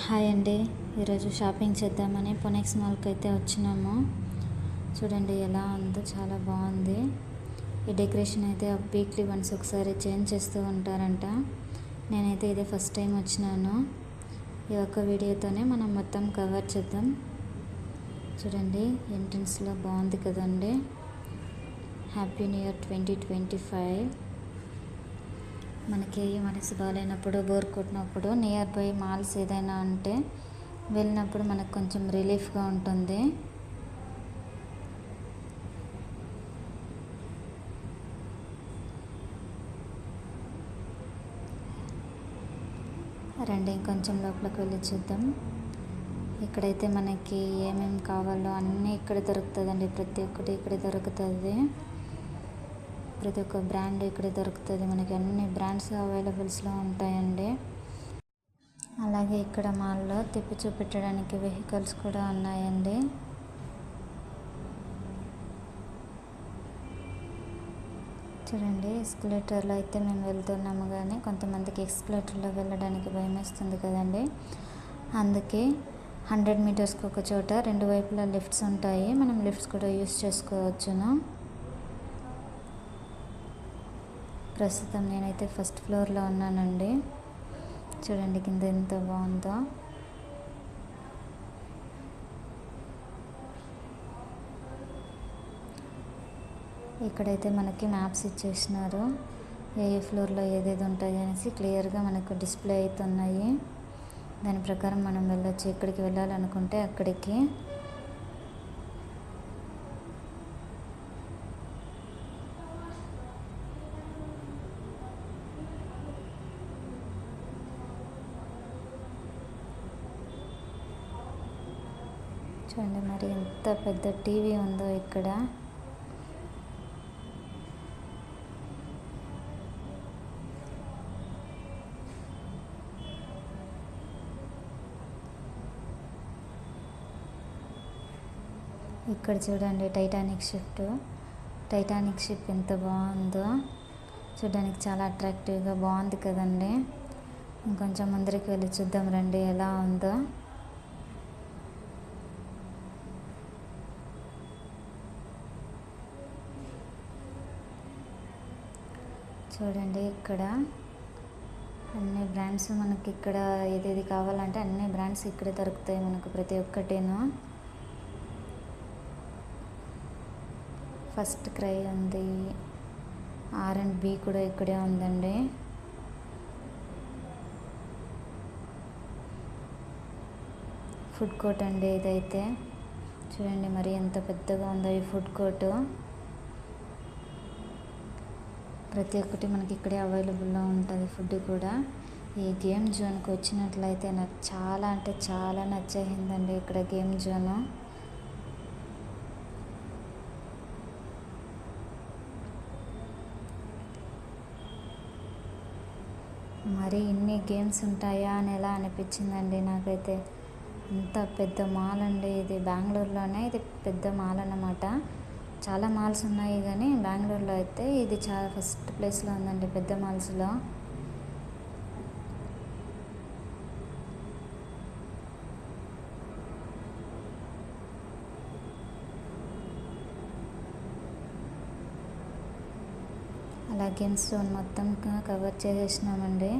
Hi అండి. ఈరోజు shopping చేద్దామని పొనెక్స్ మాల్కి అయితే వచ్చినాము. చూడండి ఎలా ఉందో, చాలా బాగుంది. ఈ డెకరేషన్ అయితే వీక్లీ వన్స్ ఒకసారి చేంజ్ చేస్తూ ఉంటారంట. నేనైతే ఇదే ఫస్ట్ టైం వచ్చినాను. ఈ ఒక్క వీడియోతోనే మనం మొత్తం కవర్ చేద్దాం. చూడండి ఎంట్రన్స్లో బాగుంది కదండి. Happy new year 2025. మనకి మనసు బాగాలేనప్పుడు, బోర్ కొట్టినప్పుడు నియర్ బై మాల్స్ ఏదైనా ఉంటే వెళ్ళినప్పుడు మనకు కొంచెం రిలీఫ్గా ఉంటుంది. రండి కొంచెం లోపలికి వెళ్ళి చూద్దాం. ఇక్కడైతే మనకి ఏమేమి కావాలో అన్నీ ఇక్కడ దొరుకుతుందండి. ప్రతి ఒక్కటి ఇక్కడ దొరుకుతుంది. ప్రతి ఒక్క బ్రాండ్ ఇక్కడ దొరుకుతుంది. మనకి అన్ని బ్రాండ్స్ అవైలబుల్స్లో ఉంటాయండి. అలాగే ఇక్కడ మాల్లో తిప్పి చూపెట్టడానికి వెహికల్స్ కూడా ఉన్నాయండి. చూడండి, ఎస్కలేటర్లో అయితే మేము వెళ్తున్నాము, కానీ కొంతమందికి ఎస్కలేటర్లో వెళ్ళడానికి భయం వేస్తుంది కదండి. అందుకే 100 మీటర్స్కి ఒక చోట 2 వైపులా లిఫ్ట్స్ ఉంటాయి. మనం లిఫ్ట్స్ కూడా యూస్ చేసుకోవచ్చును. ప్రస్తుతం నేనైతే ఫస్ట్ ఫ్లోర్లో ఉన్నానండి. చూడండి కింద ఎంత బాగుందో. ఇక్కడైతే మనకి మ్యాప్స్ ఇచ్చేసినారు. ఏ ఫ్లోర్లో ఏదేది ఉంటాయి అనేసి క్లియర్గా మనకు డిస్ప్లే అవుతున్నాయి. దాని ప్రకారం మనం వెళ్ళొచ్చు. ఎక్కడికి వెళ్ళాలనుకుంటే అక్కడికి. చూడండి మరి ఎంత పెద్ద టీవీ ఉందో ఇక్కడ. ఇక్కడ చూడండి టైటానిక్ షిప్ ఎంత బాగుందో. చూడడానికి చాలా అట్రాక్టివ్గా బాగుంది కదండి. ఇంకొంచెం ముందరికి వెళ్ళి చూద్దాం రండి ఎలా ఉందో. చూడండి ఇక్కడ అన్ని బ్రాండ్స్ మనకి ఇక్కడ ఏదేది కావాలంటే అన్ని బ్రాండ్స్ ఇక్కడే దొరుకుతాయి మనకు, ప్రతి ఒక్కటేను. ఫస్ట్ క్రై ఉంది, R&B కూడా ఇక్కడే ఉందండి. ఫుడ్ కోర్ట్ అండి ఇదైతే. చూడండి మరి ఎంత పెద్దగా ఉందో ఈ ఫుడ్ కోర్టు. ప్రతి ఒక్కటి మనకి ఇక్కడే అవైలబుల్లో ఉంటుంది. ఫుడ్ కూడా. ఈ గేమ్ జోన్కి వచ్చినట్లయితే నాకు చాలా అంటే చాలా నచ్చేసిందండి ఇక్కడ గేమ్ జోను. మరి ఇన్ని గేమ్స్ ఉంటాయా అని ఎలా అనిపించిందండి నాకైతే. ఇంత పెద్ద మాల్ అండి ఇది. బెంగళూరులోనే ఇది పెద్ద మాల్ అన్నమాట. చాలా మాల్స్ ఉన్నాయి, కానీ బెంగళూరులో అయితే ఇది చాలా ఫస్ట్ ప్లేస్లో ఉందండి పెద్ద మాల్స్లో. అలా గేమ్స్ జోన్ మొత్తం కవర్ చేసేసినామండి.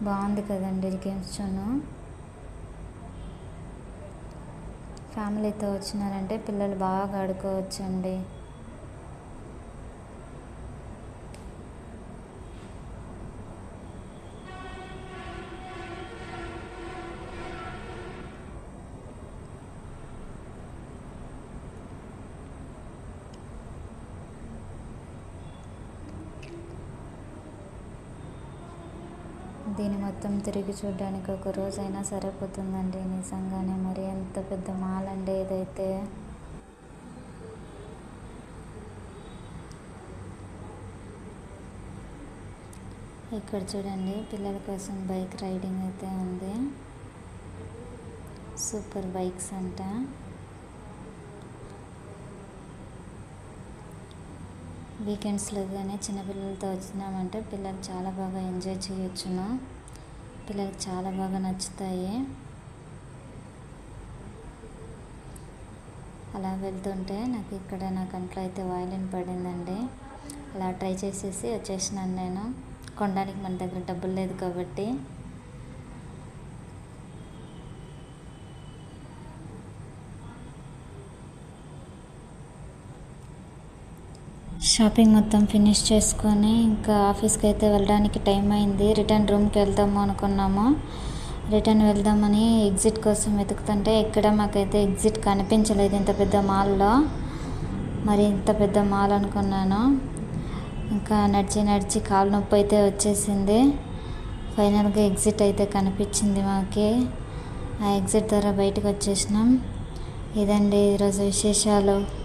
బాగుంది కదండి గేమ్స్ జోను. ఫ్యామిలీతో వచ్చినారంటే పిల్లలు బాగా ఆడుకోవచ్చండి. దీన్ని మొత్తం తిరిగి చూడడానికి ఒక రోజైనా సరిపోతుందండి నిజంగానే. మరి ఎంత పెద్ద మాల్ అండి ఇదైతే. ఇక్కడ చూడండి పిల్లల కోసం బైక్ రైడింగ్ అయితే ఉంది. సూపర్ బైక్స్ అంట. వీకెండ్స్లో కానీ చిన్నపిల్లలతో వచ్చినామంటే పిల్లలు చాలా బాగా ఎంజాయ్ చేయొచ్చును. పిల్లలకి చాలా బాగా నచ్చుతాయి. అలా వెళ్తుంటే నాకు ఇక్కడ నా కంట్లో అయితే వాయిలిన్ పడిందండి. అలా ట్రై చేసేసి వచ్చేసినాను నేను. కొనడానికి మన దగ్గర డబ్బులు లేదు కాబట్టి. షాపింగ్ మొత్తం ఫినిష్ చేసుకొని ఇంకా ఆఫీస్కి అయితే వెళ్ళడానికి టైం అయింది. రిటర్న్ రూమ్కి వెళ్దాము అనుకున్నాము. రిటర్న్ వెళ్దామని ఎగ్జిట్ కోసం వెతుకుతుంటే ఇక్కడ మాకైతే ఎగ్జిట్ కనిపించలేదు ఇంత పెద్ద మాల్లో. మరి ఇంత పెద్ద మాల్ అనుకున్నాను. ఇంకా నడిచి కాలు నొప్పి అయితే వచ్చేసింది. ఫైనల్గా ఎగ్జిట్ అయితే కనిపించింది మాకి. ఆ ఎగ్జిట్ ద్వారా బయటకు వచ్చేసినాం. ఇదండి ఈరోజు విశేషాలు.